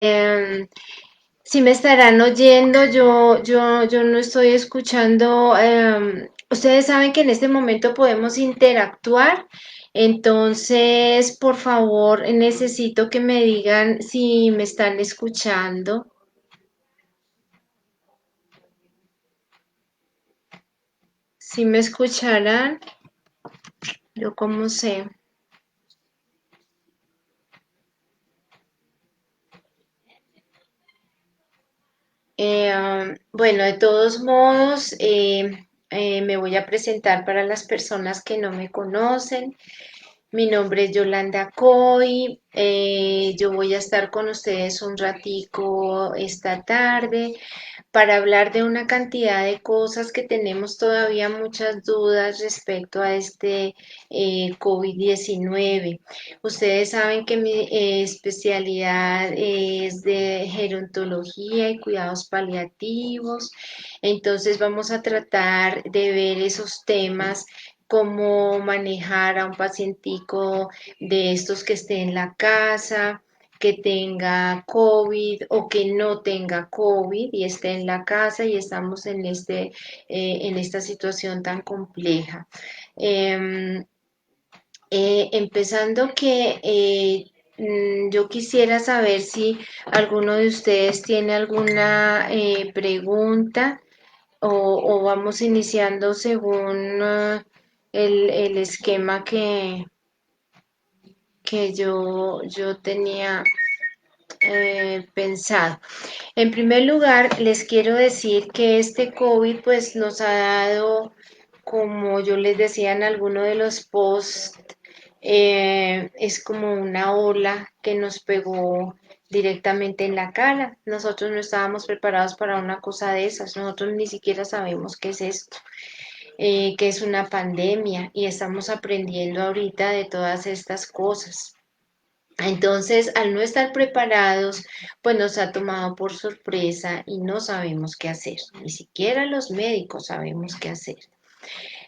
Em, si me estarán oyendo, yo no estoy escuchando. Ustedes saben que en este momento podemos interactuar, entonces, por favor, necesito que me digan si me están escuchando, si me escucharán, yo cómo sé. Bueno, de todos modos, me voy a presentar para las personas que no me conocen. Mi nombre es Yolanda Coy. Yo voy a estar con ustedes un ratico esta tarde para hablar de una cantidad de cosas que tenemos todavía muchas dudas respecto a este COVID-19. Ustedes saben que mi especialidad es de gerontología y cuidados paliativos, entonces vamos a tratar de ver esos temas, cómo manejar a un pacientico de estos que esté en la casa, que tenga COVID o que no tenga COVID y esté en la casa y estamos en esta situación tan compleja. Em, Empezando que yo quisiera saber si alguno de ustedes tiene alguna pregunta o vamos iniciando según el esquema que yo tenía pensado. En primer lugar, les quiero decir que este COVID pues nos ha dado, como yo les decía en alguno de los posts, es como una ola que nos pegó directamente en la cara. Nosotros no estábamos preparados para una cosa de esas, nosotros ni siquiera sabemos qué es esto, qué es una pandemia y estamos aprendiendo ahorita de todas estas cosas. Entonces, al no estar preparados, pues nos ha tomado por sorpresa y no sabemos qué hacer. Ni siquiera los médicos sabemos qué hacer.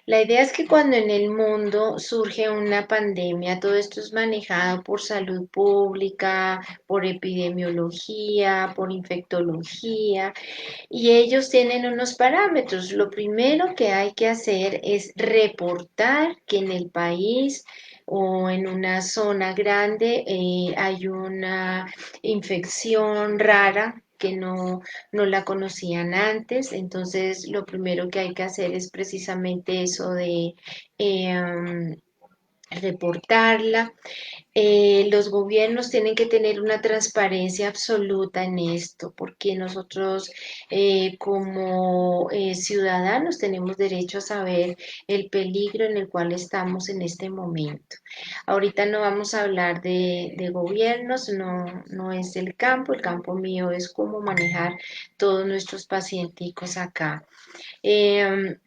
La idea es que cuando en el mundo surge una pandemia, todo esto es manejado por salud pública, por epidemiología, por infectología, y ellos tienen unos parámetros. Lo primero que hay que hacer es reportar que en el país o en una zona grande hay una infección rara que no la conocían antes. Entonces, lo primero que hay que hacer es precisamente eso de eh, reportarla. Los gobiernos tienen que tener una transparencia absoluta en esto, porque nosotros como ciudadanos tenemos derecho a saber el peligro en el cual estamos en este momento. Ahorita no vamos a hablar de gobiernos, no es el campo mío es cómo manejar todos nuestros pacienticos acá. Eh,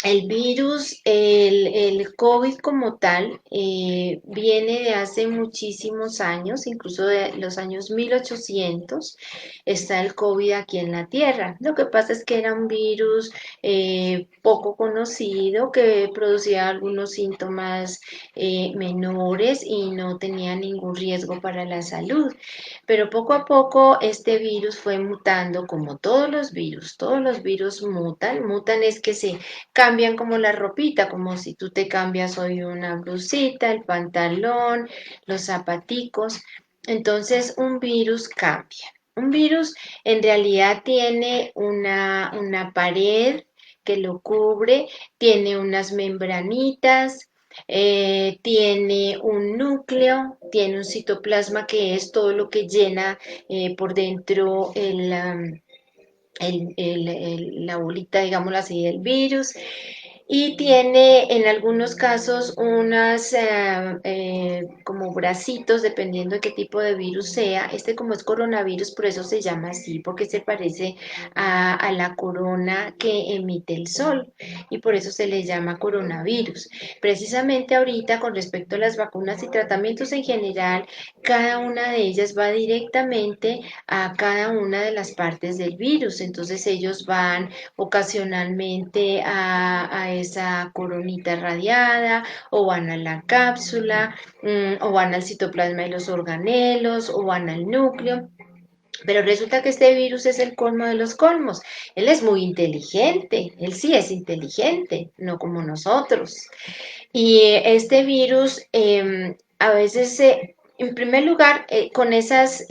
el virus, el COVID como tal, viene de hace muchísimos años, incluso de los años 1800, está el COVID aquí en la Tierra. Lo que pasa es que era un virus poco conocido que producía algunos síntomas menores y no tenía ningún riesgo para la salud. Pero poco a poco este virus fue mutando como todos los virus mutan es que se cambian como la ropita, como si tú te cambias hoy una blusita, el pantalón, los zapaticos. Entonces, un virus cambia. Un virus en realidad tiene una pared que lo cubre, tiene unas membranitas, tiene un núcleo, tiene un citoplasma que es todo lo que llena por dentro la bolita, digámoslo así, del virus y tiene en algunos casos unas como bracitos, dependiendo de qué tipo de virus sea. Este como es coronavirus, por eso se llama así, porque se parece a la corona que emite el sol y por eso se le llama coronavirus. Precisamente ahorita con respecto a las vacunas y tratamientos en general, cada una de ellas va directamente a cada una de las partes del virus. Entonces ellos van ocasionalmente a esa coronita radiada o van a la cápsula o van al citoplasma de los organelos o van al núcleo. Pero resulta que este virus es el colmo de los colmos. Él es muy inteligente, él sí es inteligente, no como nosotros. Y este virus a veces, en primer lugar, con esas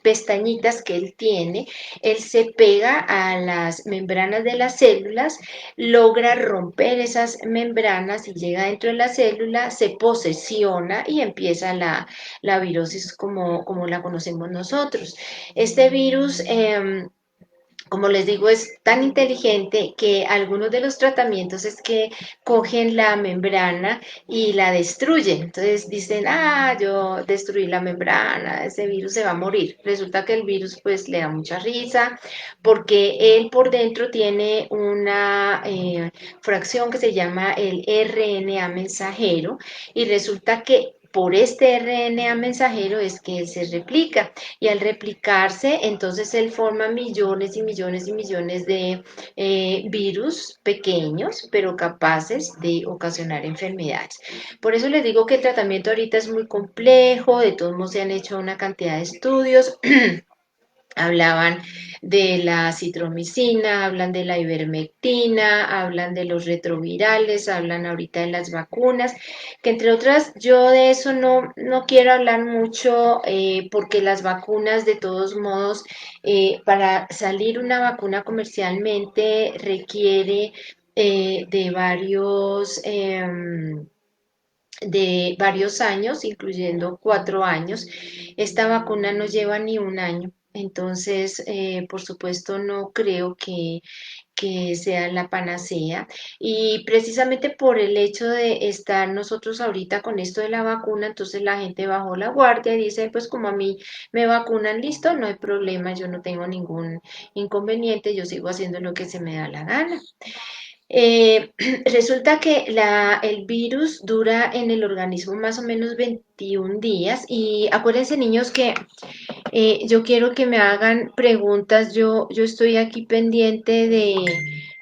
pestañitas que él tiene, él se pega a las membranas de las células, logra romper esas membranas y llega dentro de la célula, se posesiona y empieza la virosis como la conocemos nosotros. Este virus... como les digo, es tan inteligente que algunos de los tratamientos es que cogen la membrana y la destruyen. Entonces dicen, yo destruí la membrana, ese virus se va a morir. Resulta que el virus pues le da mucha risa porque él por dentro tiene una fracción que se llama el RNA mensajero y resulta que por este RNA mensajero es que él se replica y al replicarse, entonces él forma millones y millones y millones de virus pequeños, pero capaces de ocasionar enfermedades. Por eso les digo que el tratamiento ahorita es muy complejo, de todos modos se han hecho una cantidad de estudios. Hablaban de la citromicina, hablan de la ivermectina, hablan de los retrovirales, hablan ahorita de las vacunas, que entre otras yo de eso no quiero hablar mucho porque las vacunas de todos modos, para salir una vacuna comercialmente requiere de varios años, incluyendo 4 años. Esta vacuna no lleva ni un año. Entonces, por supuesto, no creo que sea la panacea. Y precisamente por el hecho de estar nosotros ahorita con esto de la vacuna, entonces la gente bajó la guardia y dice, pues como a mí me vacunan, listo, no hay problema, yo no tengo ningún inconveniente, yo sigo haciendo lo que se me da la gana. Resulta que el virus dura en el organismo más o menos 21 días y acuérdense niños que yo quiero que me hagan preguntas, yo estoy aquí pendiente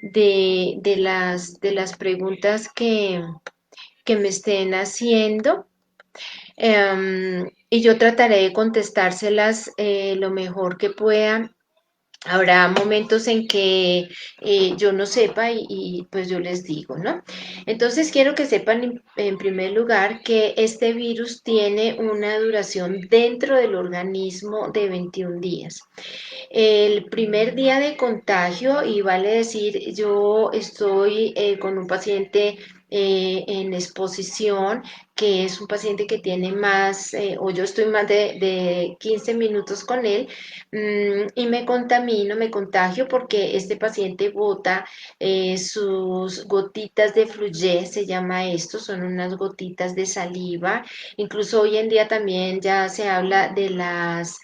de las preguntas que me estén haciendo. Y yo trataré de contestárselas lo mejor que pueda. Habrá momentos en que yo no sepa pues yo les digo, ¿no? Entonces quiero que sepan en primer lugar que este virus tiene una duración dentro del organismo de 21 días. El primer día de contagio, y vale decir, yo estoy con un paciente en exposición, que es un paciente que tiene más, o yo estoy más de 15 minutos con él, y me contagio porque este paciente bota sus gotitas de fluyé, se llama esto, son unas gotitas de saliva. Incluso hoy en día también ya se habla de las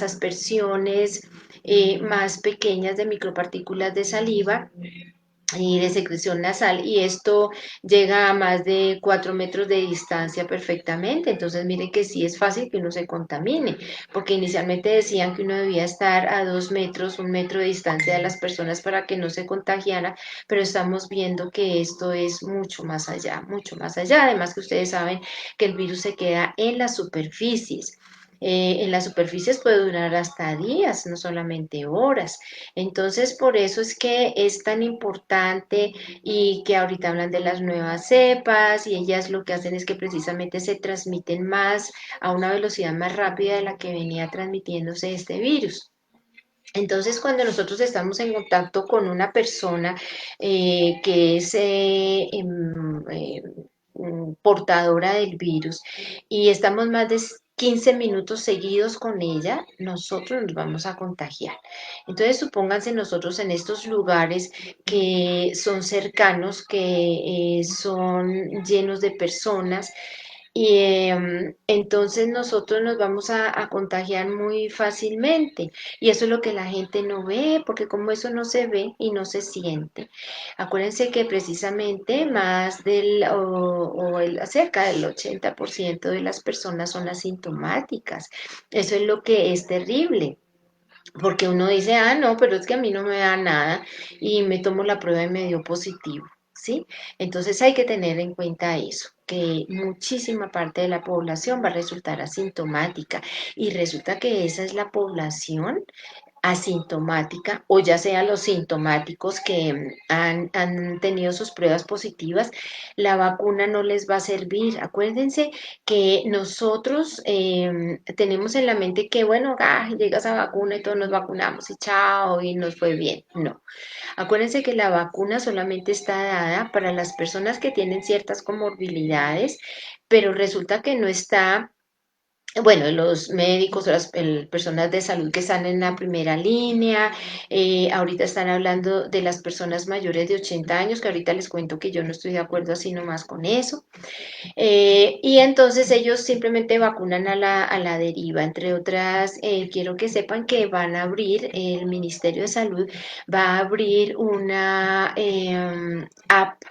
aspersiones más pequeñas de micropartículas de saliva y de secreción nasal y esto llega a más de 4 metros de distancia perfectamente. Entonces miren que sí es fácil que uno se contamine, porque inicialmente decían que uno debía estar a 2 metros, 1 metro de distancia de las personas para que no se contagiara, pero estamos viendo que esto es mucho más allá, mucho más allá. Además que ustedes saben que el virus se queda en las superficies. En las superficies puede durar hasta días, no solamente horas. Entonces, por eso es que es tan importante y que ahorita hablan de las nuevas cepas y ellas lo que hacen es que precisamente se transmiten más a una velocidad más rápida de la que venía transmitiéndose este virus. Entonces, cuando nosotros estamos en contacto con una persona que es portadora del virus y estamos más de 15 minutos seguidos con ella, nosotros nos vamos a contagiar. Entonces, supónganse nosotros en estos lugares que son cercanos, que son llenos de personas, y entonces nosotros nos vamos a contagiar muy fácilmente. Y eso es lo que la gente no ve, porque como eso no se ve y no se siente. Acuérdense que precisamente más cerca del 80% de las personas son asintomáticas. Eso es lo que es terrible. Porque uno dice, no, pero es que a mí no me da nada y me tomo la prueba y me dio positivo, ¿sí? Entonces hay que tener en cuenta eso. que muchísima parte de la población va a resultar asintomática y resulta que esa es la población asintomática o ya sea los sintomáticos que han tenido sus pruebas positivas, la vacuna no les va a servir. Acuérdense que nosotros tenemos en la mente que, bueno, llega esa vacuna y todos nos vacunamos y chao y nos fue bien. No. Acuérdense que la vacuna solamente está dada para las personas que tienen ciertas comorbilidades, pero resulta que no está, bueno, los médicos, personas de salud que están en la primera línea, ahorita están hablando de las personas mayores de 80 años, que ahorita les cuento que yo no estoy de acuerdo así nomás con eso. Y entonces ellos simplemente vacunan a la deriva. Entre otras, quiero que sepan que van a abrir, el Ministerio de Salud va a abrir una app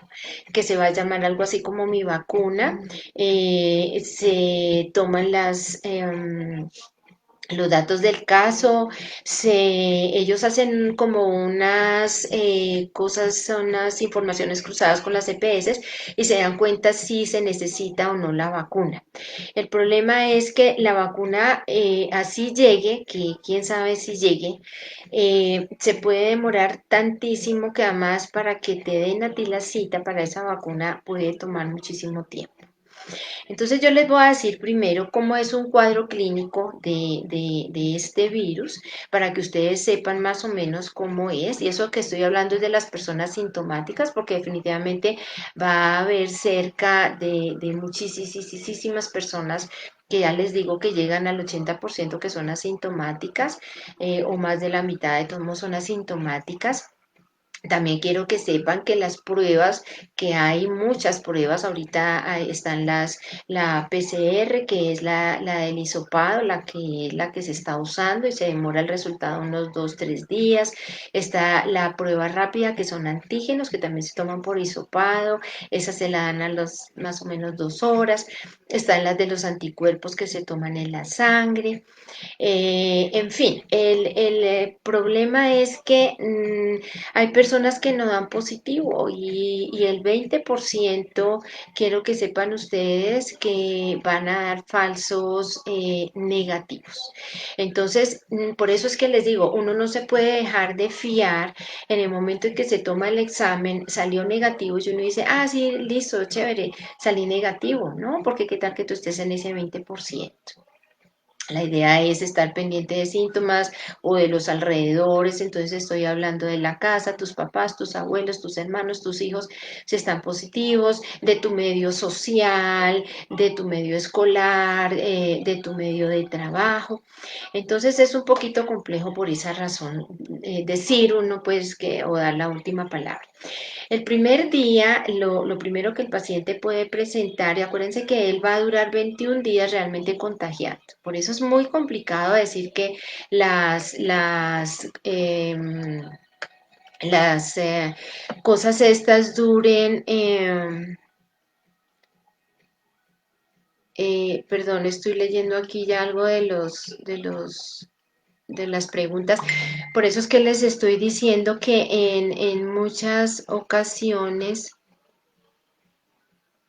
que se va a llamar algo así como Mi Vacuna. Se toman los datos del caso, ellos hacen como unas cosas, unas informaciones cruzadas con las EPS y se dan cuenta si se necesita o no la vacuna. El problema es que la vacuna así llegue, que quién sabe si llegue, se puede demorar tantísimo que además para que te den a ti la cita para esa vacuna puede tomar muchísimo tiempo. Entonces yo les voy a decir primero cómo es un cuadro clínico de este virus para que ustedes sepan más o menos cómo es. Y eso que estoy hablando es de las personas sintomáticas porque definitivamente va a haber cerca de muchísimas personas que ya les digo que llegan al 80% que son asintomáticas o más de la mitad de todos son asintomáticas. También quiero que sepan que las pruebas, que hay muchas pruebas, ahorita están la PCR, que es la del hisopado, la que se está usando y se demora el resultado unos 2, 3 días. Está la prueba rápida, que son antígenos, que también se toman por hisopado, esas se la dan a los más o menos 2 horas. Están las de los anticuerpos que se toman en la sangre. En fin, el problema es que hay personas que no dan positivo y el 20% quiero que sepan ustedes que van a dar falsos negativos. Entonces, por eso es que les digo, uno no se puede dejar de fiar en el momento en que se toma el examen, salió negativo y uno dice, ah, sí, listo, chévere, salí negativo, ¿no? Porque qué tal que tú estés en ese 20%. La idea es estar pendiente de síntomas o de los alrededores, entonces estoy hablando de la casa, tus papás, tus abuelos, tus hermanos, tus hijos, si están positivos, de tu medio social, de tu medio escolar, de tu medio de trabajo. Entonces es un poquito complejo por esa razón decir uno pues que o dar la última palabra. El primer día, lo primero que el paciente puede presentar, y acuérdense que él va a durar 21 días realmente contagiado. Por eso es muy complicado decir que las cosas estas duren, perdón, estoy leyendo aquí ya algo de las preguntas. Por eso es que les estoy diciendo que en muchas ocasiones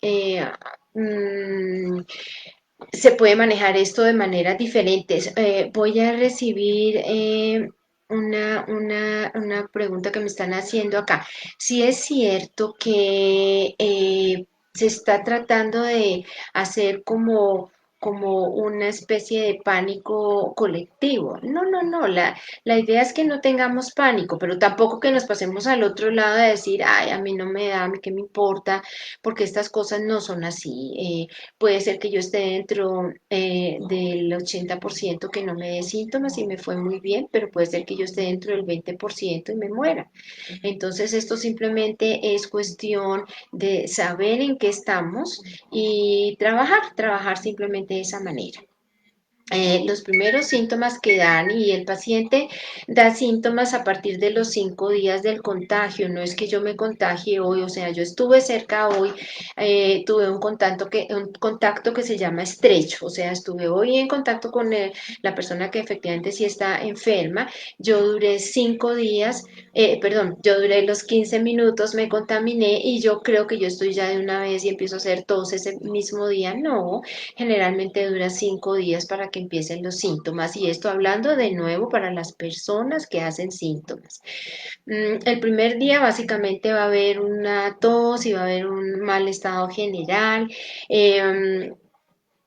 eh, mm, se puede manejar esto de maneras diferentes. Voy a recibir una pregunta que me están haciendo acá. Si es cierto que se está tratando de hacer como una especie de pánico colectivo. No, no, no, la idea es que no tengamos pánico, pero tampoco que nos pasemos al otro lado de decir, ay, a mí no me da, a mí qué me importa, porque estas cosas no son así. Puede ser que yo esté dentro del 80% que no me dé síntomas y me fue muy bien, pero puede ser que yo esté dentro del 20% y me muera. Entonces, esto simplemente es cuestión de saber en qué estamos y trabajar simplemente de esa manera. Los primeros síntomas que dan y el paciente da síntomas a partir de los 5 días del contagio. No es que yo me contagie hoy, o sea, yo estuve cerca hoy, tuve un contacto que se llama estrecho, o sea, estuve hoy en contacto con la persona que efectivamente sí está enferma. Yo duré 5 días, perdón, yo duré los 15 minutos, me contaminé y yo creo que yo estoy ya de una vez y empiezo a hacer tos ese mismo día. No, generalmente dura 5 días para que empiecen los síntomas y esto hablando de nuevo para las personas que hacen síntomas. El primer día básicamente va a haber una tos y va a haber un mal estado general. em,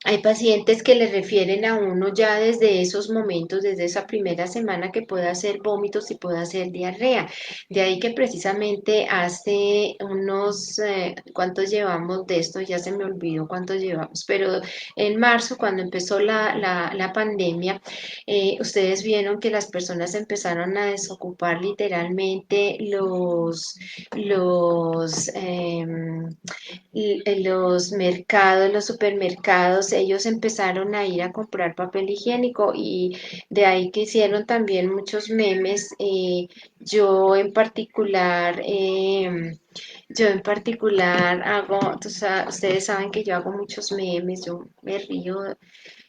Hay pacientes que le refieren a uno ya desde esos momentos, desde esa primera semana, que puede hacer vómitos y puede hacer diarrea. De ahí que precisamente hace unos, ¿cuántos llevamos de esto? Ya se me olvidó cuántos llevamos, pero en marzo, cuando empezó la pandemia, ustedes vieron que las personas empezaron a desocupar literalmente los, los mercados, los supermercados, ellos empezaron a ir a comprar papel higiénico y de ahí que hicieron también muchos memes. Yo en particular, hago, ustedes saben que yo hago muchos memes, yo me río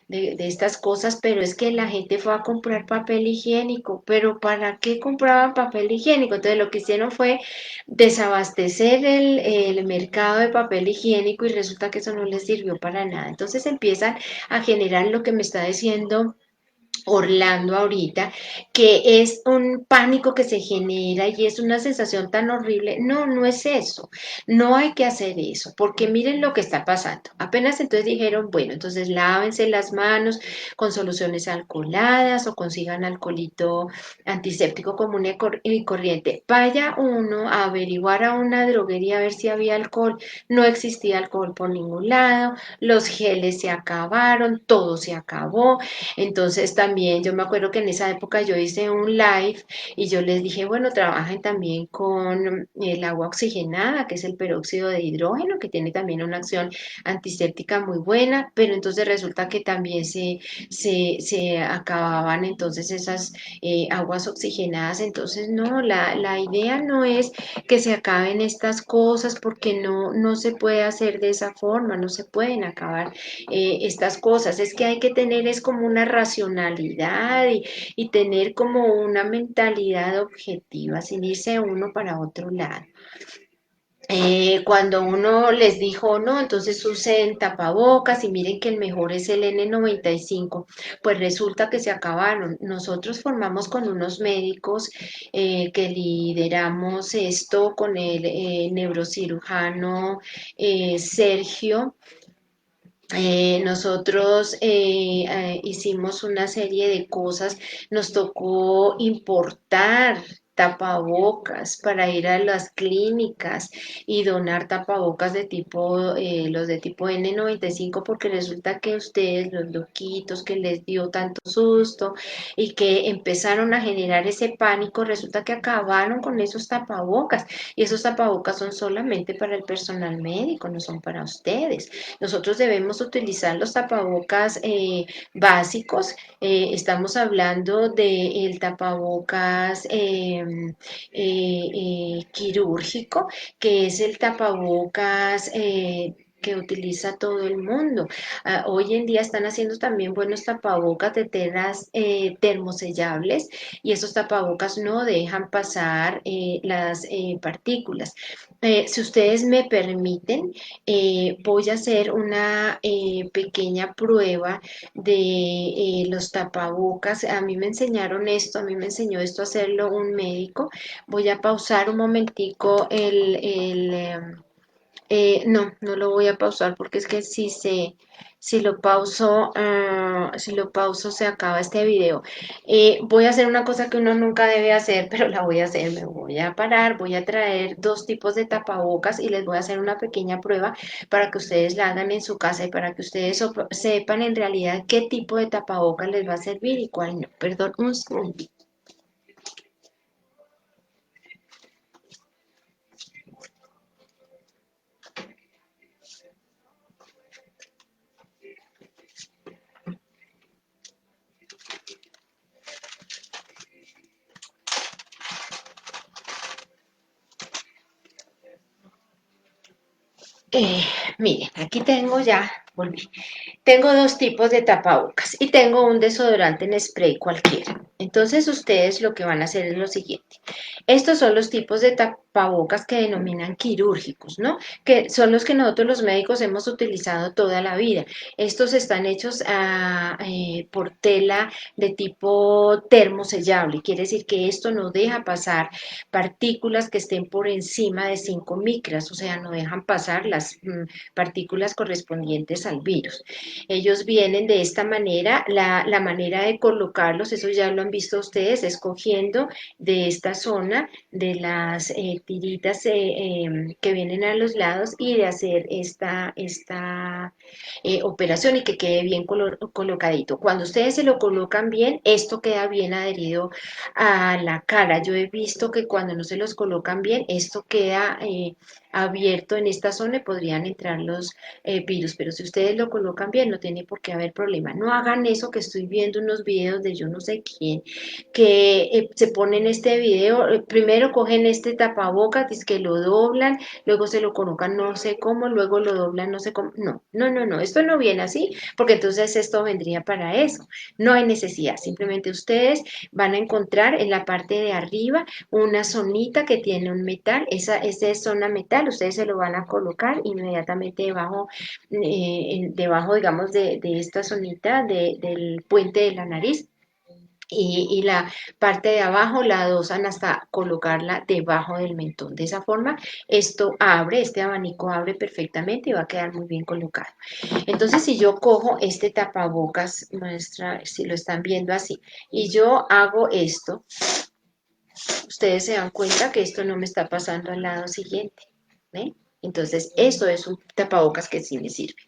de estas cosas, pero es que la gente fue a comprar papel higiénico, pero ¿para qué compraban papel higiénico? Entonces lo que hicieron fue desabastecer el mercado de papel higiénico y resulta que eso no les sirvió para nada. Entonces empiezan a generar lo que me está diciendo Orlando ahorita, que es un pánico que se genera y es una sensación tan horrible. No, no es eso. No hay que hacer eso, porque miren lo que está pasando. Apenas entonces dijeron, bueno, entonces lávense las manos con soluciones alcoholadas o consigan alcoholito antiséptico común y corriente. Vaya uno a averiguar a una droguería a ver si había alcohol. No existía alcohol por ningún lado, los geles se acabaron, todo se acabó. Entonces también yo me acuerdo que en esa época yo hice un live y yo les dije, bueno, trabajen también con el agua oxigenada, que es el peróxido de hidrógeno, que tiene también una acción antiséptica muy buena, pero entonces resulta que también se acababan entonces esas aguas oxigenadas. Entonces, no, la idea no es que se acaben estas cosas porque no, no se puede hacer de esa forma, no se pueden acabar estas cosas. Es que hay que tener es como una racionalidad y tener como una mentalidad objetiva, sin irse uno para otro lado. Cuando uno les dijo, no, entonces usen tapabocas y miren que el mejor es el N95, pues resulta que se acabaron. Nosotros formamos con unos médicos que lideramos esto con el neurocirujano Sergio. Nosotros hicimos una serie de cosas, nos tocó importar tapabocas para ir a las clínicas y donar tapabocas de tipo, los de tipo N95, porque resulta que ustedes, los loquitos que les dio tanto susto y que empezaron a generar ese pánico, resulta que acabaron con esos tapabocas y esos tapabocas son solamente para el personal médico, no son para ustedes. Nosotros debemos utilizar los tapabocas básicos. Estamos hablando del tapabocas quirúrgico, que es el tapabocas que utiliza todo el mundo. Hoy en día están haciendo también buenos tapabocas de telas termosellables y esos tapabocas no dejan pasar las partículas. Si ustedes me permiten, voy a hacer una pequeña prueba de los tapabocas. A mí me enseñaron esto, a mí me enseñó esto a hacerlo un médico. Voy a pausar un momentico no, no lo voy a pausar porque es que si lo pauso se acaba este video. Voy a hacer una cosa que uno nunca debe hacer, pero la voy a hacer. Me voy a parar, voy a traer dos tipos de tapabocas y les voy a hacer una pequeña prueba para que ustedes la hagan en su casa y para que ustedes sepan en realidad qué tipo de tapabocas les va a servir y cuál no. Perdón, un segundo. Eh, Miren, aquí tengo ya, volví. Tengo dos tipos de tapabocas y tengo un desodorante en spray cualquiera. Entonces ustedes lo que van a hacer es lo siguiente. Estos son los tipos de tapabocas que denominan quirúrgicos, ¿no? Que son los que nosotros los médicos hemos utilizado toda la vida. Estos están hechos por tela de tipo termosellable. Quiere decir que esto no deja pasar partículas que estén por encima de 5 micras, o sea, no dejan pasar las partículas correspondientes al virus. Ellos vienen de esta manera, la manera de colocarlos, eso ya lo han visto ustedes, escogiendo de esta zona de las tiritas que vienen a los lados y de hacer esta operación y que quede bien colocadito. Cuando ustedes se lo colocan bien, esto queda bien adherido a la cara. Yo he visto que cuando no se los colocan bien, esto queda abierto en esta zona y podrían entrar los virus, pero si ustedes lo colocan bien, no tiene por qué haber problema. No hagan eso que estoy viendo unos videos de yo no sé quién, que se ponen este video, primero cogen este tapabocas, es que lo doblan, luego se lo colocan no sé cómo, luego lo doblan no sé cómo. No, no, no, no, esto no viene así, porque entonces esto vendría para eso. No hay necesidad, simplemente ustedes van a encontrar en la parte de arriba una zonita que tiene un metal, esa es zona metal, ustedes se lo van a colocar inmediatamente debajo digamos, de esta zonita del puente de la nariz. Y la parte de abajo la adosan hasta colocarla debajo del mentón. De esa forma, esto abre, este abanico abre perfectamente y va a quedar muy bien colocado. Entonces, si yo cojo este tapabocas, muestra, si lo están viendo así, y yo hago esto, ustedes se dan cuenta que esto no me está pasando al lado siguiente. ¿Ve? Entonces, eso es un tapabocas que sí me sirve.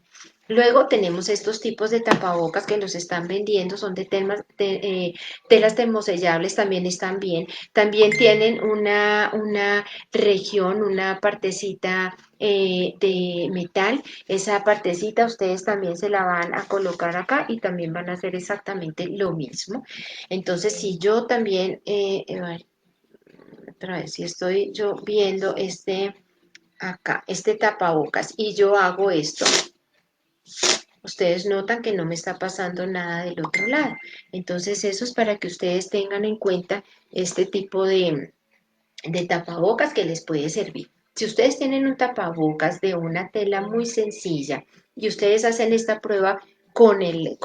Luego tenemos estos tipos de tapabocas que los están vendiendo, son telas termosellables, también están bien. También tienen una región, una partecita de metal. Esa partecita ustedes también se la van a colocar acá y también van a hacer exactamente lo mismo. Entonces, si yo también, otra vez, si estoy yo viendo acá, este tapabocas y yo hago esto, ustedes notan que no me está pasando nada del otro lado. Entonces eso es para que ustedes tengan en cuenta este tipo de tapabocas que les puede servir. Si ustedes tienen un tapabocas de una tela muy sencilla y ustedes hacen esta prueba con el,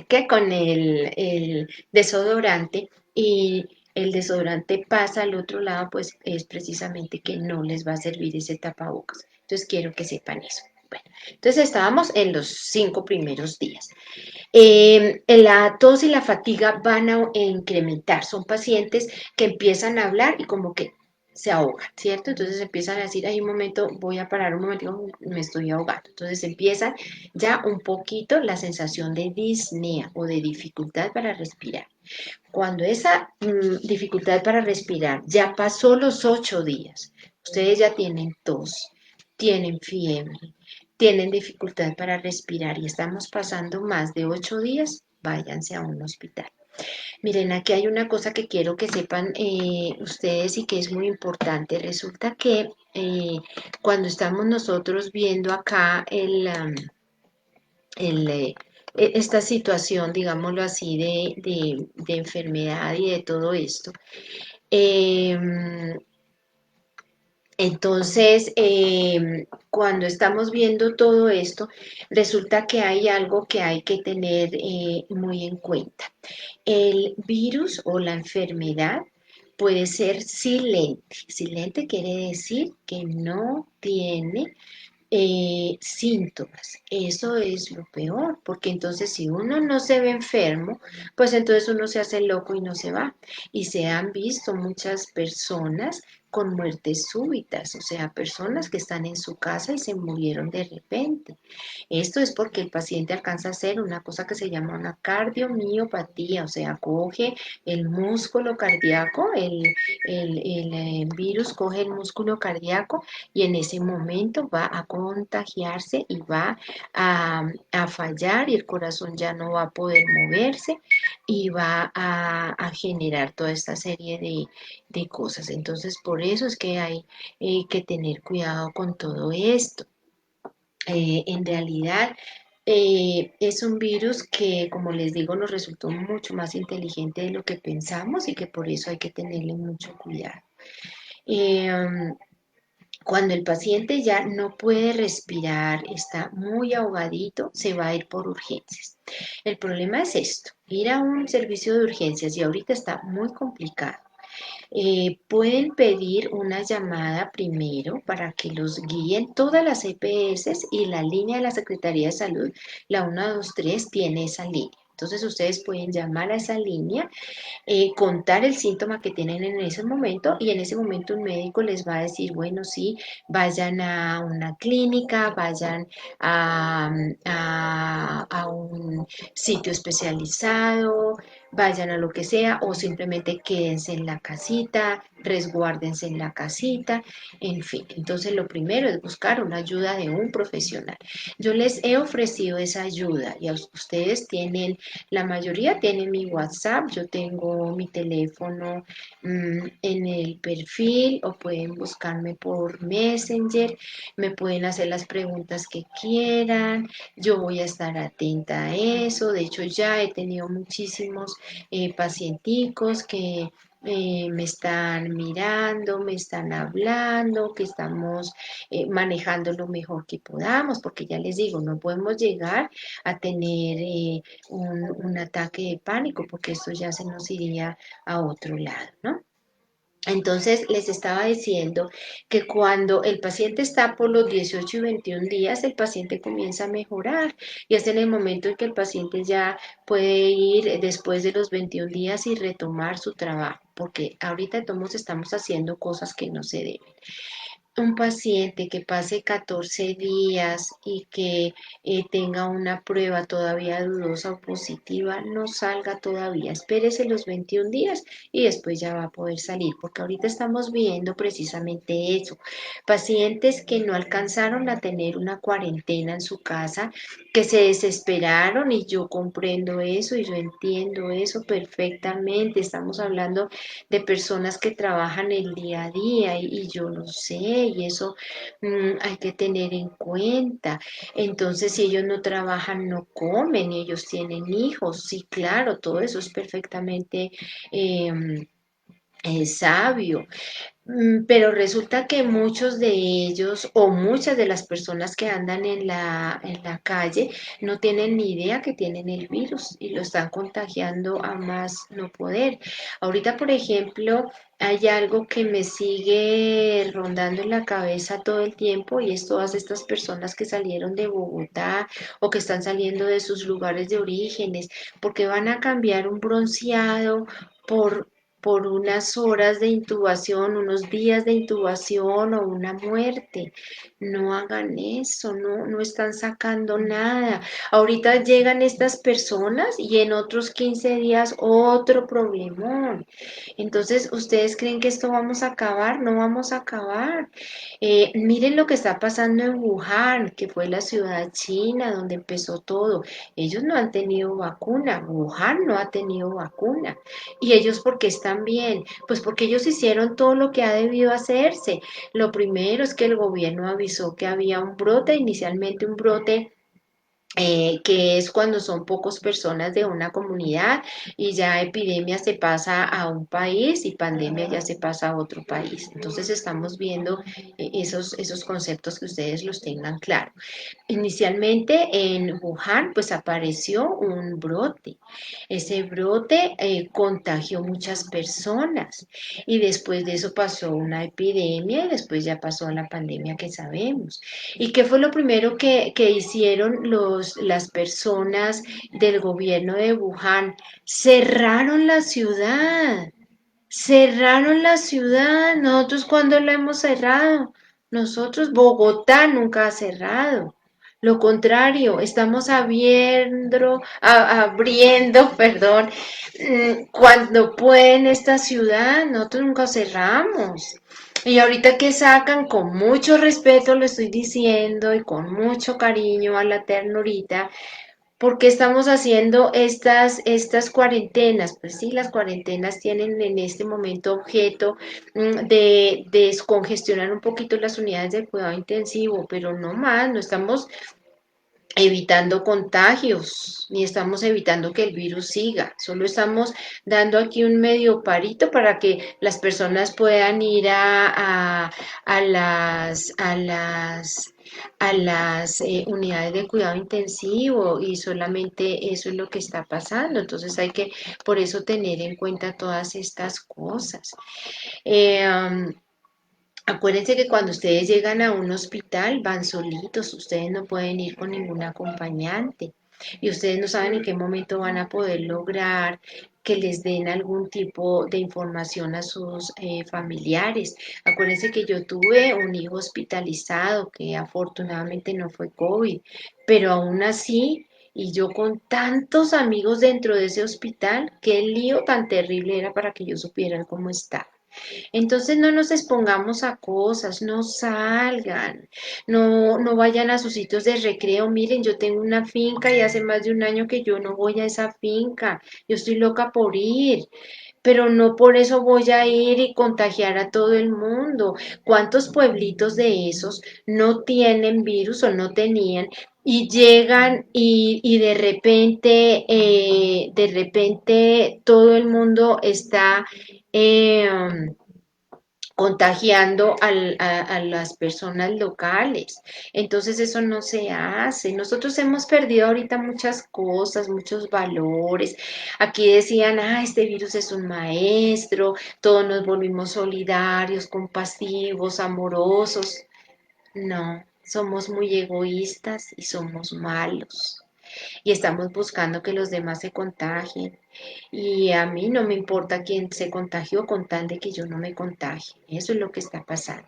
¿qué? Con el desodorante y el desodorante pasa al otro lado, pues es precisamente que no les va a servir ese tapabocas. Entonces quiero que sepan eso. Bueno, entonces estábamos en los 5 primeros días. La tos y la fatiga van a incrementar. Son pacientes que empiezan a hablar y como que se ahogan, ¿cierto? Entonces empiezan a decir, hay un momento, voy a parar un momento, me estoy ahogando. Entonces empiezan ya un poquito la sensación de disnea o de dificultad para respirar. Cuando esa dificultad para respirar ya pasó los 8 días, ustedes ya tienen tos, tienen fiebre, tienen dificultad para respirar y estamos pasando más de 8 días, váyanse a un hospital. Miren, aquí hay una cosa que quiero que sepan ustedes y que es muy importante. Resulta que cuando estamos nosotros viendo acá esta situación, digámoslo así, de enfermedad y de todo esto, eh, entonces, cuando estamos viendo todo esto, resulta que hay algo que hay que tener muy en cuenta. El virus o la enfermedad puede ser silente. Silente quiere decir que no tiene síntomas. Eso es lo peor, porque entonces si uno no se ve enfermo, pues entonces uno se hace loco y no se va. Y se han visto muchas personas con muertes súbitas, o sea, personas que están en su casa y se murieron de repente. Esto es porque el paciente alcanza a hacer una cosa que se llama una cardiomiopatía, o sea, coge el músculo cardíaco, el virus coge el músculo cardíaco y en ese momento va a contagiarse y va a fallar y el corazón ya no va a poder moverse y va a generar toda esta serie de cosas. Entonces, por por eso es que hay que tener cuidado con todo esto. En realidad es un virus que, como les digo, nos resultó mucho más inteligente de lo que pensamos y que por eso hay que tenerle mucho cuidado. Eh, Cuando el paciente ya no puede respirar, está muy ahogadito, se va a ir por urgencias. El problema es esto, ir a un servicio de urgencias y ahorita está muy complicado. Pueden pedir una llamada primero para que los guíen todas las EPS y la línea de la Secretaría de Salud, la 123, tiene esa línea. Entonces ustedes pueden llamar a esa línea, contar el síntoma que tienen en ese momento y en ese momento un médico les va a decir, bueno, sí, vayan a una clínica, vayan a un sitio especializado, vayan a lo que sea o simplemente quédense en la casita, resguárdense en la casita, en fin. Entonces lo primero es buscar una ayuda de un profesional. Yo les he ofrecido esa ayuda y a ustedes tienen, la mayoría tienen mi WhatsApp, yo tengo mi teléfono en el perfil o pueden buscarme por Messenger, me pueden hacer las preguntas que quieran, yo voy a estar atenta a eso. De hecho, ya he tenido muchísimos pacienticos que me están mirando, me están hablando, que estamos manejando lo mejor que podamos, porque ya les digo, no podemos llegar a tener un ataque de pánico, porque esto ya se nos iría a otro lado, ¿no? Entonces, les estaba diciendo que cuando el paciente está por los 18 y 21 días, el paciente comienza a mejorar y es en el momento en que el paciente ya puede ir después de los 21 días y retomar su trabajo, porque ahorita todos estamos haciendo cosas que no se deben. Un paciente que pase 14 días y que tenga una prueba todavía dudosa o positiva, no salga todavía. Espérese los 21 días y después ya va a poder salir, porque ahorita estamos viendo precisamente eso. Pacientes que no alcanzaron a tener una cuarentena en su casa, que se desesperaron y yo comprendo eso y yo entiendo eso perfectamente. Estamos hablando de personas que trabajan el día a día y yo lo sé y eso hay que tener en cuenta. Entonces, si ellos no trabajan, no comen, y ellos tienen hijos, sí, claro, todo eso es perfectamente sabio. Pero resulta que muchos de ellos o muchas de las personas que andan en la calle no tienen ni idea que tienen el virus y lo están contagiando a más no poder. Ahorita, por ejemplo, hay algo que me sigue rondando en la cabeza todo el tiempo y es todas estas personas que salieron de Bogotá o que están saliendo de sus lugares de orígenes, porque van a cambiar un bronceado por unas horas de intubación, unos días de intubación o una muerte. No hagan eso, no, no están sacando nada. Ahorita llegan estas personas y en otros 15 días otro problemón. Entonces, ¿ustedes creen que esto vamos a acabar? No vamos a acabar. Miren lo que está pasando en Wuhan, que fue la ciudad china donde empezó todo. Ellos no han tenido vacuna, Wuhan no ha tenido vacuna. ¿Y ellos por qué están bien? Pues porque ellos hicieron todo lo que ha debido hacerse. Lo primero es que el gobierno avisó que había un brote, inicialmente un brote que es cuando son pocas personas de una comunidad y ya epidemia se pasa a un país y pandemia ya se pasa a otro país. Entonces estamos viendo esos conceptos que ustedes los tengan claro. Inicialmente en Wuhan pues apareció un brote. Ese brote contagió muchas personas y después de eso pasó una epidemia y después ya pasó a la pandemia que sabemos. ¿Y qué fue lo primero que hicieron las personas del gobierno de Wuhan? Cerraron la ciudad. Cerraron la ciudad. Nosotros, ¿cuándo la hemos cerrado? Nosotros, Bogotá nunca ha cerrado. Lo contrario, estamos abriendo, perdón, cuando pueden esta ciudad, nosotros nunca cerramos. Y ahorita que sacan, con mucho respeto lo estoy diciendo y con mucho cariño a la ternurita, ¿Por qué estamos haciendo estas cuarentenas? Pues sí, las cuarentenas tienen en este momento objeto de descongestionar un poquito las unidades de cuidado intensivo, pero no más, no estamos evitando contagios, ni estamos evitando que el virus siga, solo estamos dando aquí un medio parito para que las personas puedan ir a las unidades de cuidado intensivo y solamente eso es lo que está pasando. Entonces hay que por eso tener en cuenta todas estas cosas. Eh, um, Acuérdense que cuando ustedes llegan a un hospital van solitos, ustedes no pueden ir con ningún acompañante y ustedes no saben en qué momento van a poder lograr que les den algún tipo de información a sus familiares. Acuérdense que yo tuve un hijo hospitalizado que afortunadamente no fue COVID, pero aún así, y yo con tantos amigos dentro de ese hospital, qué lío tan terrible era para que ellos supieran cómo estaba. Entonces no nos expongamos a cosas, no salgan, no vayan a sus sitios de recreo. Miren, yo tengo una finca y hace más de un año que yo no voy a esa finca. Yo estoy loca por ir, pero no por eso voy a ir y contagiar a todo el mundo. ¿Cuántos pueblitos de esos no tienen virus o no tenían? Y llegan y de repente todo el mundo está contagiando a las personas locales. Entonces eso no se hace. Nosotros hemos perdido ahorita muchas cosas, muchos valores. Aquí decían, este virus es un maestro, todos nos volvimos solidarios, compasivos, amorosos. No, somos muy egoístas y somos malos. Y estamos buscando que los demás se contagien. Y a mí no me importa quién se contagió con tal de que yo no me contagie. Eso es lo que está pasando.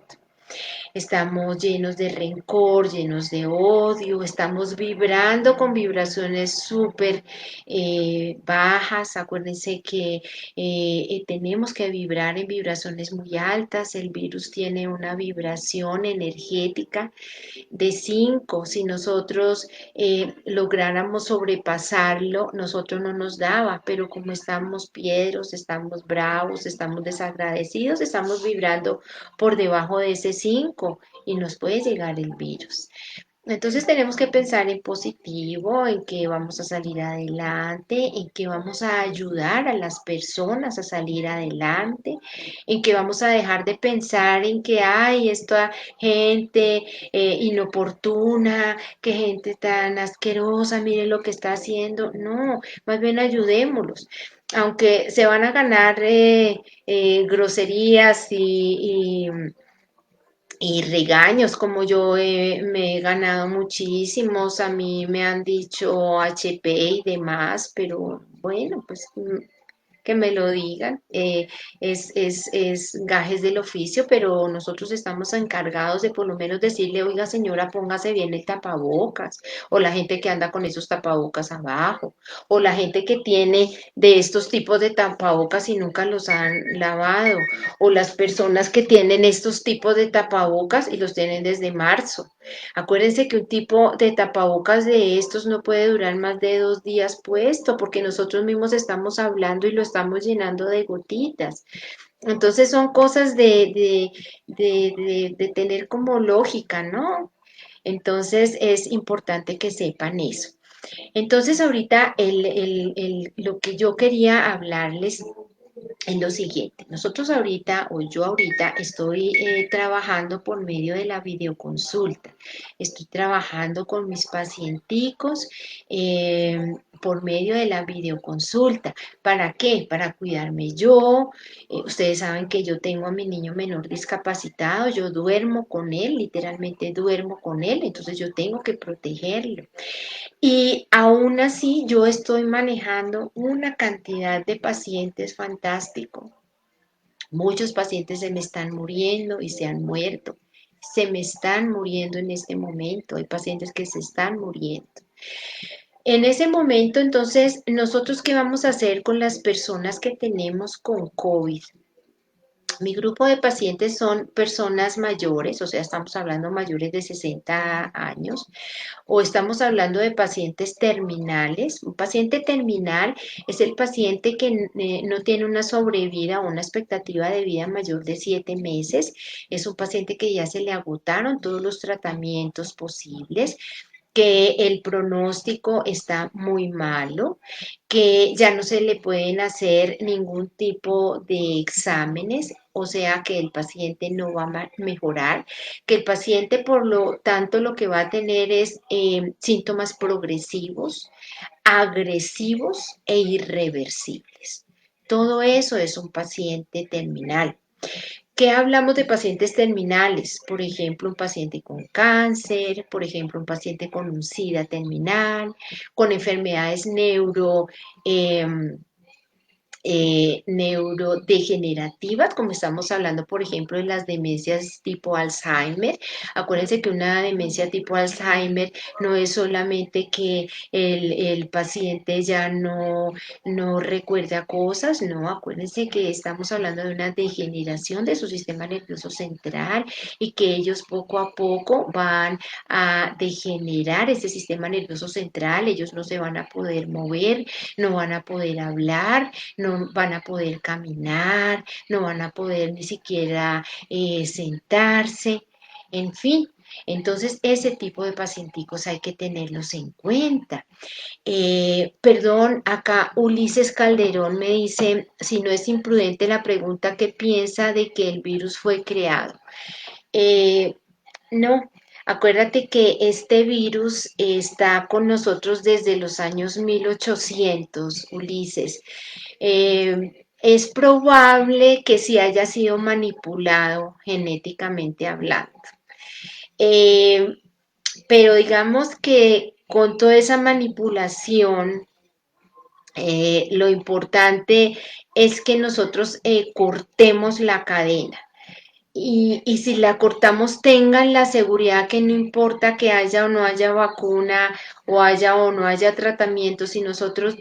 Estamos llenos de rencor, llenos de odio, estamos vibrando con vibraciones súper bajas. Acuérdense que tenemos que vibrar en vibraciones muy altas. El virus tiene una vibración energética de 5. Si nosotros lográramos sobrepasarlo, nosotros no nos daba, pero como estamos piedros, estamos bravos, estamos desagradecidos, estamos vibrando por debajo de ese 5 y nos puede llegar el virus. Entonces tenemos que pensar en positivo, en que vamos a salir adelante, en que vamos a ayudar a las personas a salir adelante, en que vamos a dejar de pensar en que hay esta gente inoportuna, que gente tan asquerosa, miren lo que está haciendo. No, más bien ayudémoslos. Aunque se van a ganar groserías y regaños, como yo me he ganado muchísimos, a mí me han dicho HP y demás, pero bueno, pues que me lo digan, es gajes del oficio, pero nosotros estamos encargados de por lo menos decirle, oiga señora, póngase bien el tapabocas, o la gente que anda con esos tapabocas abajo, o la gente que tiene de estos tipos de tapabocas y nunca los han lavado, o las personas que tienen estos tipos de tapabocas y los tienen desde marzo. Acuérdense que un tipo de tapabocas de estos no puede durar más de 2 días puesto porque nosotros mismos estamos hablando y lo estamos llenando de gotitas. Entonces son cosas de tener como lógica, ¿no? Entonces es importante que sepan eso. Entonces ahorita lo que yo quería hablarles en lo siguiente. Nosotros ahorita, o yo ahorita, estoy trabajando por medio de la videoconsulta. Estoy trabajando con mis pacienticos por medio de la videoconsulta. ¿Para qué? Para cuidarme yo. Ustedes saben que yo tengo a mi niño menor discapacitado. Yo duermo con él, literalmente duermo con él. Entonces yo tengo que protegerlo. Y aún así yo estoy manejando una cantidad de pacientes fantástico. Muchos pacientes se me están muriendo y se han muerto. Se me están muriendo en este momento. Hay pacientes que se están muriendo. En ese momento, entonces, ¿nosotros qué vamos a hacer con las personas que tenemos con COVID? Mi grupo de pacientes son personas mayores, o sea, estamos hablando mayores de 60 años, o estamos hablando de pacientes terminales. Un paciente terminal es el paciente que no tiene una sobrevida o una expectativa de vida mayor de 7 meses. Es un paciente que ya se le agotaron todos los tratamientos posibles, que el pronóstico está muy malo, que ya no se le pueden hacer ningún tipo de exámenes, o sea que el paciente no va a mejorar, que el paciente por lo tanto lo que va a tener es síntomas progresivos, agresivos e irreversibles. Todo eso es un paciente terminal. ¿Qué hablamos de pacientes terminales? Por ejemplo, un paciente con cáncer, por ejemplo, un paciente con un SIDA terminal, con enfermedades neurodegenerativas, como estamos hablando, por ejemplo, de las demencias tipo Alzheimer. Acuérdense que una demencia tipo Alzheimer no es solamente que el paciente ya no recuerda cosas, no, acuérdense que estamos hablando de una degeneración de su sistema nervioso central y que ellos poco a poco van a degenerar ese sistema nervioso central, ellos no se van a poder mover, no van a poder hablar, no van a poder caminar, no van a poder ni siquiera sentarse, en fin. Entonces, ese tipo de pacienticos hay que tenerlos en cuenta. Perdón, acá Ulises Calderón me dice, si no es imprudente la pregunta, ¿qué piensa de que el virus fue creado? Eh, no, acuérdate que este virus está con nosotros desde los años 1800, Ulises. Es probable que sí haya sido manipulado genéticamente hablando. Eh, pero digamos que con toda esa manipulación, lo importante es que nosotros cortemos la cadena. Y si la cortamos, tengan la seguridad que no importa que haya o no haya vacuna o haya o no haya tratamiento, si nosotros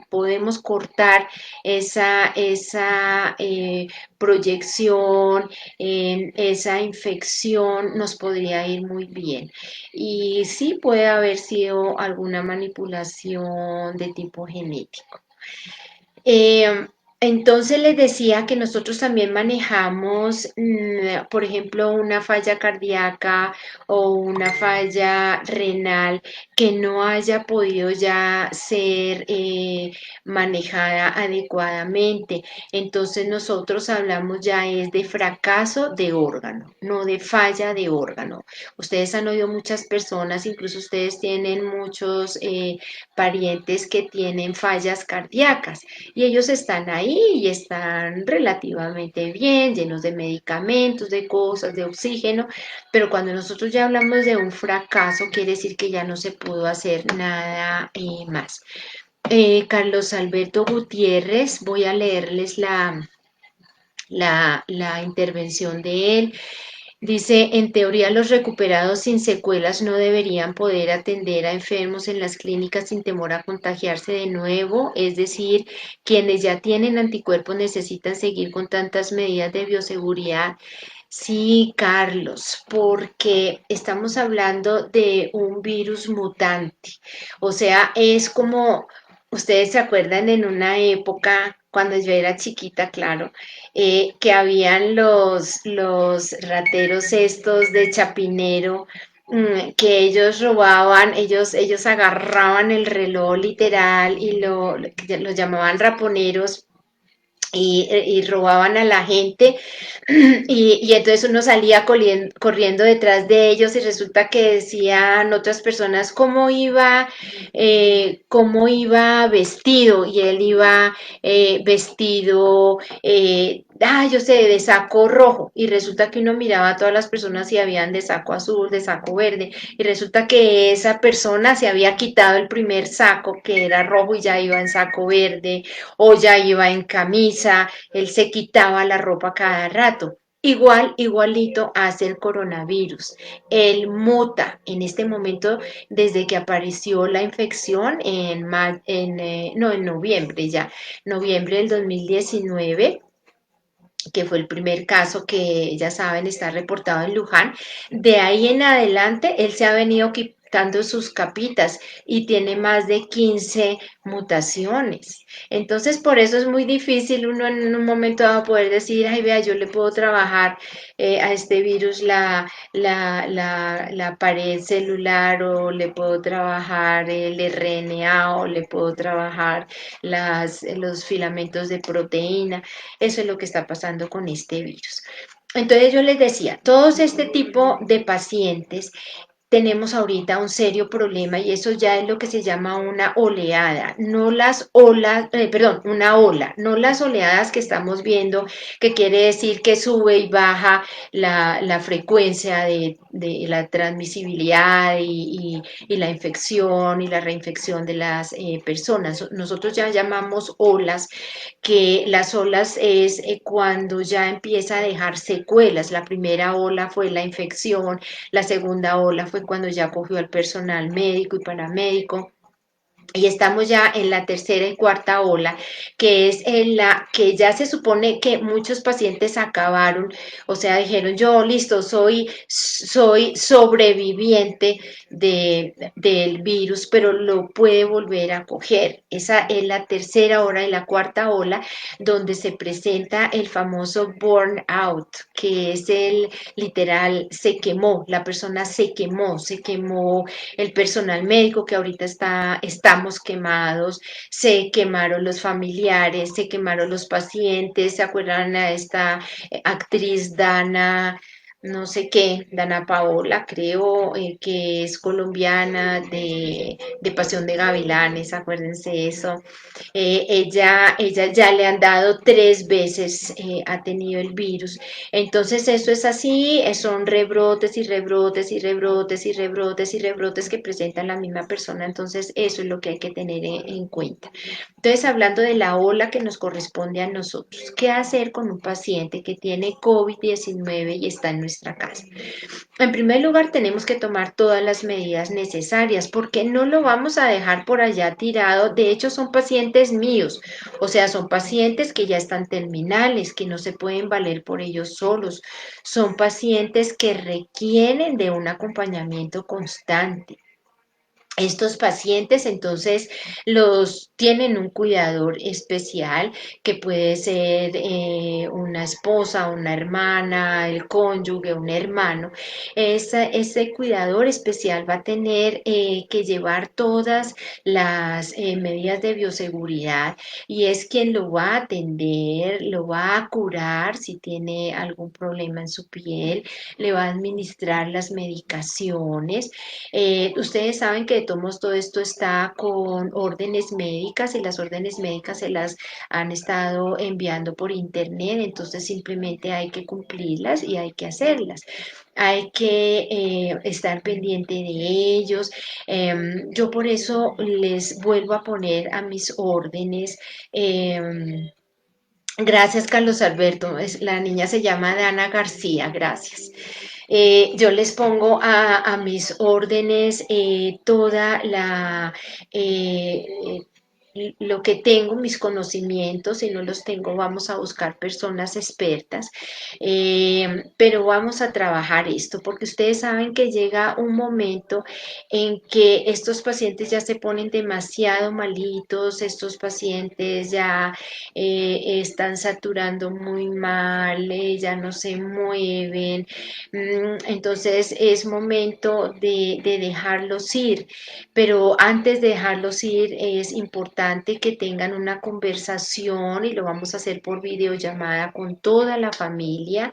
podemos cortar esa proyección, esa infección, nos podría ir muy bien. Y sí puede haber sido alguna manipulación de tipo genético. Eh, entonces les decía que nosotros también manejamos, por ejemplo, una falla cardíaca o una falla renal que no haya podido ya ser manejada adecuadamente. Entonces nosotros hablamos ya es de fracaso de órgano, no de falla de órgano. Ustedes han oído muchas personas, incluso ustedes tienen muchos parientes que tienen fallas cardíacas y ellos están ahí y están relativamente bien, llenos de medicamentos, de cosas, de oxígeno, pero cuando nosotros ya hablamos de un fracaso, quiere decir que ya no se pudo hacer nada más. Carlos Alberto Gutiérrez, voy a leerles la intervención de él. Dice, en teoría los recuperados sin secuelas no deberían poder atender a enfermos en las clínicas sin temor a contagiarse de nuevo, es decir, quienes ya tienen anticuerpos necesitan seguir con tantas medidas de bioseguridad. Sí, Carlos, porque estamos hablando de un virus mutante. O sea, es como, ustedes se acuerdan en una época, cuando yo era chiquita, claro, que habían los rateros estos de Chapinero, que ellos robaban, ellos agarraban el reloj literal y lo llamaban raponeros y robaban a la gente y entonces uno salía corriendo detrás de ellos y resulta que decían otras personas cómo iba vestido y él iba vestido, yo sé, de saco rojo y resulta que uno miraba a todas las personas y habían de saco azul, de saco verde y resulta que esa persona se había quitado el primer saco que era rojo y ya iba en saco verde o ya iba en camisa, él se quitaba la ropa cada rato. Igualito hace el coronavirus. Él muta en este momento desde que apareció la infección en noviembre ya, noviembre del 2019. que fue el primer caso que ya saben está reportado en Luján. De ahí en adelante él se ha venido quitando sus capitas y tiene más de 15 mutaciones. Entonces por eso es muy difícil uno en un momento dado poder decir, ay vea, yo le puedo trabajar a este virus la pared celular o le puedo trabajar el RNA o le puedo trabajar los filamentos de proteína. Eso es lo que está pasando con este virus. Entonces yo les decía, todos este tipo de pacientes tenemos ahorita un serio problema y eso ya es lo que se llama una oleada, no las olas, perdón, una ola, no las oleadas que estamos viendo, que quiere decir que sube y baja la frecuencia de la transmisibilidad y la infección y la reinfección de las personas. Nosotros ya llamamos olas, que las olas es cuando ya empieza a dejar secuelas. La primera ola fue la infección, la segunda ola fue cuando ya cogió al personal médico y paramédico. Y estamos ya en la tercera y cuarta ola, que es en la que ya se supone que muchos pacientes acabaron, o sea, dijeron, yo listo, soy sobreviviente del virus, pero lo puede volver a coger. Esa es la tercera ola y la cuarta ola, donde se presenta el famoso burnout, que es el literal, se quemó, la persona se quemó el personal médico que ahorita estamos quemados, se quemaron los familiares, se quemaron los pacientes, ¿se acuerdan a esta actriz Dana? No sé qué, Dana Paola, creo que es colombiana de Pasión de Gavilanes, acuérdense eso. Ella ya le han dado 3 veces, ha tenido el virus. Entonces eso es así, son rebrotes y rebrotes y rebrotes y rebrotes y rebrotes que presentan la misma persona. Entonces eso es lo que hay que tener en cuenta. Entonces hablando de la ola que nos corresponde a nosotros, ¿qué hacer con un paciente que tiene COVID-19 y está en nuestra casa? En primer lugar, tenemos que tomar todas las medidas necesarias porque no lo vamos a dejar por allá tirado. De hecho, son pacientes míos, o sea, son pacientes que ya están terminales, que no se pueden valer por ellos solos. Son pacientes que requieren de un acompañamiento constante. Estos pacientes entonces los tienen un cuidador especial que puede ser una esposa, una hermana, el cónyuge, un hermano. Ese cuidador especial va a tener que llevar todas las medidas de bioseguridad y es quien lo va a atender, lo va a curar si tiene algún problema en su piel, le va a administrar las medicaciones. Ustedes saben que de todos todo esto está con órdenes médicas y las órdenes médicas se las han estado enviando por internet, entonces simplemente hay que cumplirlas y hay que hacerlas. Hay que estar pendiente de ellos. Yo por eso les vuelvo a poner a mis órdenes. Gracias, Carlos Alberto. La niña se llama Dana García, gracias. Yo les pongo a mis órdenes toda lo que tengo, mis conocimientos, si no los tengo, vamos a buscar personas expertas, pero vamos a trabajar esto, porque ustedes saben que llega un momento en que estos pacientes ya se ponen demasiado malitos, estos pacientes ya están saturando muy mal, ya no se mueven, entonces es momento de dejarlos ir, pero antes de dejarlos ir es importante que tengan una conversación y lo vamos a hacer por videollamada con toda la familia,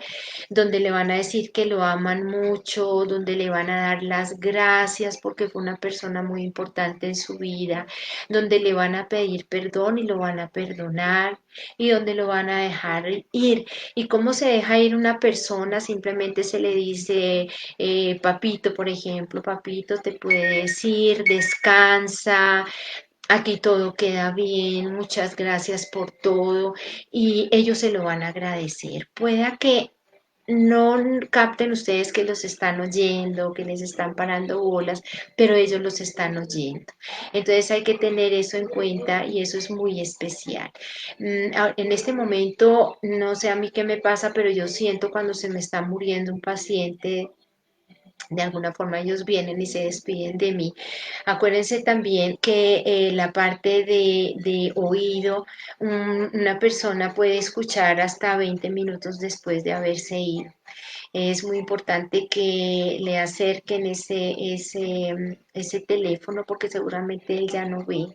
donde le van a decir que lo aman mucho, donde le van a dar las gracias porque fue una persona muy importante en su vida, donde le van a pedir perdón y lo van a perdonar y donde lo van a dejar ir. ¿Y cómo se deja ir una persona? Simplemente se le dice, papito, por ejemplo, papito, te puedes ir, descansa. Aquí todo queda bien, muchas gracias por todo y ellos se lo van a agradecer. Pueda que no capten ustedes que los están oyendo, que les están parando bolas, pero ellos los están oyendo. Entonces hay que tener eso en cuenta y eso es muy especial. En este momento, no sé a mí qué me pasa, pero yo siento cuando se me está muriendo un paciente, de alguna forma ellos vienen y se despiden de mí. Acuérdense también que la parte de oído, una persona puede escuchar hasta 20 minutos después de haberse ido. Es muy importante que le acerquen ese teléfono porque seguramente él ya no ve,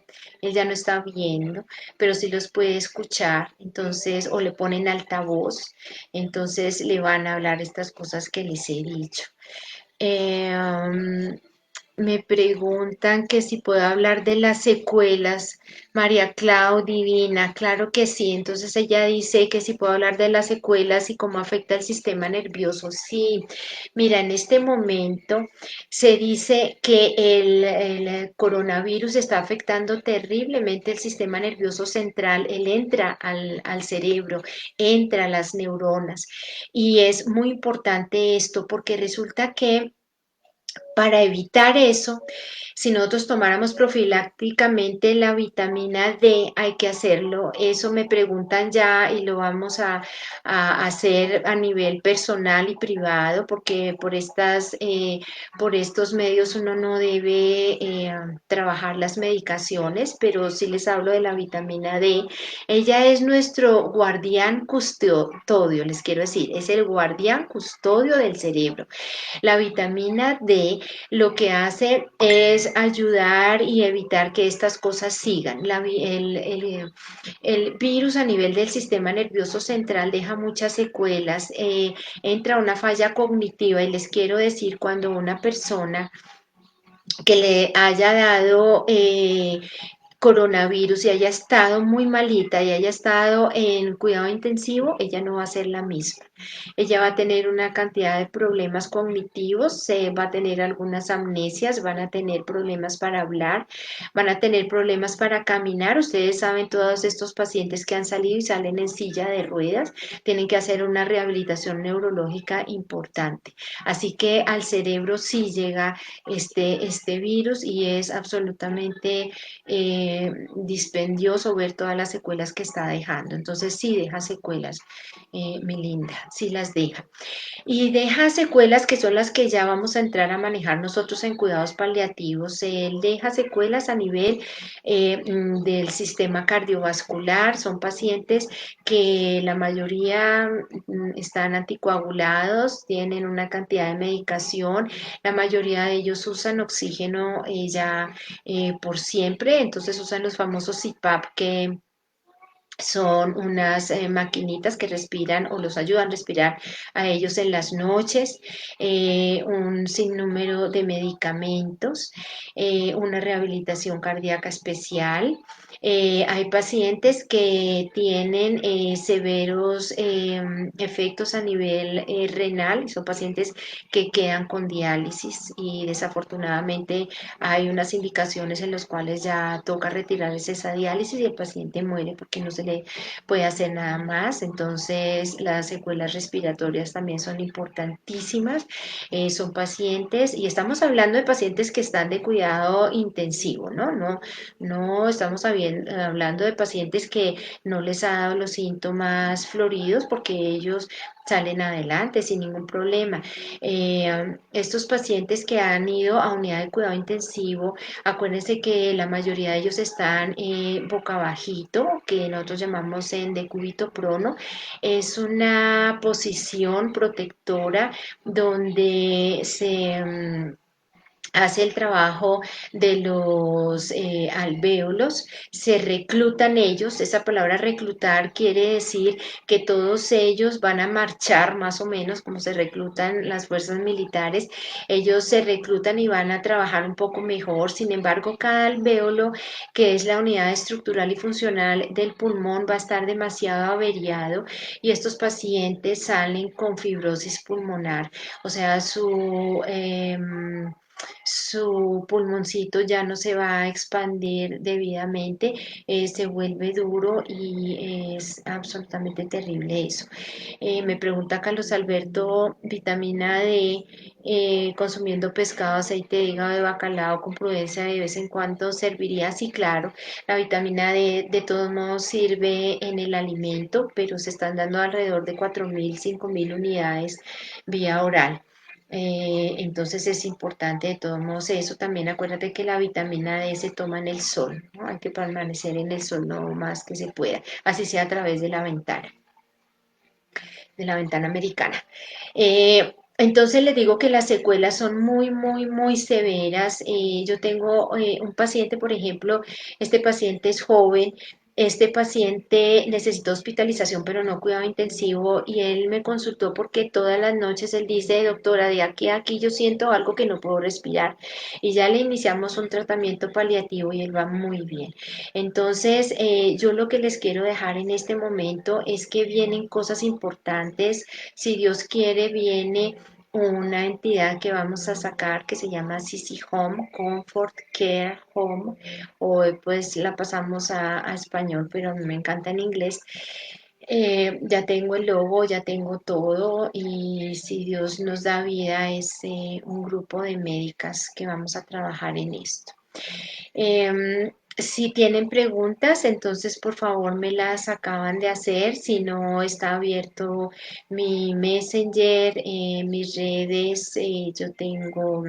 él ya no está viendo, pero sí los puede escuchar, entonces, o le ponen altavoz, entonces le van a hablar estas cosas que les he dicho. Eh, um, Me preguntan que si puedo hablar de las secuelas. María Clau, divina, claro que sí. Entonces ella dice que si puedo hablar de las secuelas y cómo afecta el sistema nervioso. Sí, mira, en este momento se dice que el coronavirus está afectando terriblemente el sistema nervioso central. Él entra al cerebro, entra a las neuronas. Y es muy importante esto porque resulta que para evitar eso, si nosotros tomáramos profilácticamente la vitamina D, hay que hacerlo. Eso me preguntan ya y lo vamos a hacer a nivel personal y privado, porque por estos medios uno no debe trabajar las medicaciones, pero sí les hablo de la vitamina D. Ella es nuestro guardián custodio, les quiero decir, es el guardián custodio del cerebro. La vitamina D lo que hace es ayudar y evitar que estas cosas sigan. El virus a nivel del sistema nervioso central deja muchas secuelas, entra una falla cognitiva y les quiero decir cuando una persona que le haya dado coronavirus y haya estado muy malita y haya estado en cuidado intensivo, ella no va a ser la misma. Ella va a tener una cantidad de problemas cognitivos, va a tener algunas amnesias, van a tener problemas para hablar, van a tener problemas para caminar. Ustedes saben, todos estos pacientes que han salido y salen en silla de ruedas, tienen que hacer una rehabilitación neurológica importante. Así que al cerebro sí llega este virus y es absolutamente dispendioso ver todas las secuelas que está dejando. Entonces sí deja secuelas, mi linda, sí las deja. Y deja secuelas que son las que ya vamos a entrar a manejar nosotros en cuidados paliativos. Él deja secuelas a nivel del sistema cardiovascular. Son pacientes que la mayoría están anticoagulados, tienen una cantidad de medicación. La mayoría de ellos usan oxígeno ya por siempre, entonces usan los famosos CPAP que son unas maquinitas que respiran o los ayudan a respirar a ellos en las noches, un sinnúmero de medicamentos, una rehabilitación cardíaca especial. Hay pacientes que tienen severos efectos a nivel renal, son pacientes que quedan con diálisis y desafortunadamente hay unas indicaciones en las cuales ya toca retirarles esa diálisis y el paciente muere porque no se le puede hacer nada más. Entonces, las secuelas respiratorias también son importantísimas. Son pacientes, y estamos hablando de pacientes que están de cuidado intensivo, ¿no? No estamos hablando de pacientes que no les ha dado los síntomas floridos porque ellos salen adelante sin ningún problema. Estos pacientes que han ido a unidad de cuidado intensivo, acuérdense que la mayoría de ellos están boca abajito, que nosotros llamamos en decúbito prono. Es una posición protectora donde hace el trabajo de los alvéolos, se reclutan ellos. Esa palabra reclutar quiere decir que todos ellos van a marchar más o menos como se reclutan las fuerzas militares. Ellos se reclutan y van a trabajar un poco mejor. Sin embargo, cada alvéolo, que es la unidad estructural y funcional del pulmón, va a estar demasiado averiado y estos pacientes salen con fibrosis pulmonar, o sea, su pulmoncito ya no se va a expandir debidamente, se vuelve duro y es absolutamente terrible eso. Me pregunta Carlos Alberto, vitamina D, consumiendo pescado, aceite de hígado de bacalao con prudencia de vez en cuando serviría. Sí, claro, la vitamina D de todos modos sirve en el alimento, pero se están dando alrededor de 4.000, 5.000 unidades vía oral. Entonces es importante de todos modos eso. También acuérdate que la vitamina D se toma en el sol, ¿no? Hay que permanecer en el sol lo más que se pueda, así sea a través de la ventana americana. Entonces les digo que las secuelas son muy, muy, muy severas. Yo tengo un paciente, por ejemplo, este paciente es joven, este paciente necesita hospitalización, pero no cuidado intensivo, y él me consultó porque todas las noches él dice, doctora, de aquí a aquí yo siento algo que no puedo respirar. Y ya le iniciamos un tratamiento paliativo y él va muy bien. Entonces, yo lo que les quiero dejar en este momento es que vienen cosas importantes. Si Dios quiere, viene una entidad que vamos a sacar que se llama CC Home, Comfort Care Home, o pues la pasamos a español, pero a mí me encanta en inglés. Ya tengo el logo, ya tengo todo y si Dios nos da vida es un grupo de médicas que vamos a trabajar en esto. Si tienen preguntas, entonces por favor me las acaban de hacer. Si no, está abierto mi Messenger, mis redes. Yo tengo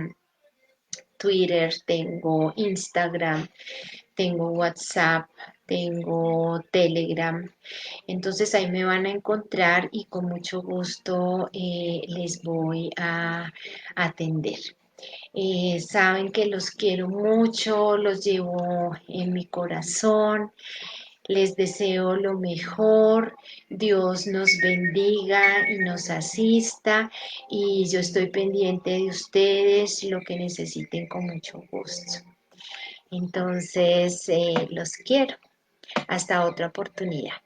Twitter, tengo Instagram, tengo WhatsApp, tengo Telegram. Entonces ahí me van a encontrar y con mucho gusto les voy a atender. Saben que los quiero mucho, los llevo en mi corazón, les deseo lo mejor, Dios nos bendiga y nos asista y yo estoy pendiente de ustedes, lo que necesiten con mucho gusto. Entonces, los quiero. Hasta otra oportunidad.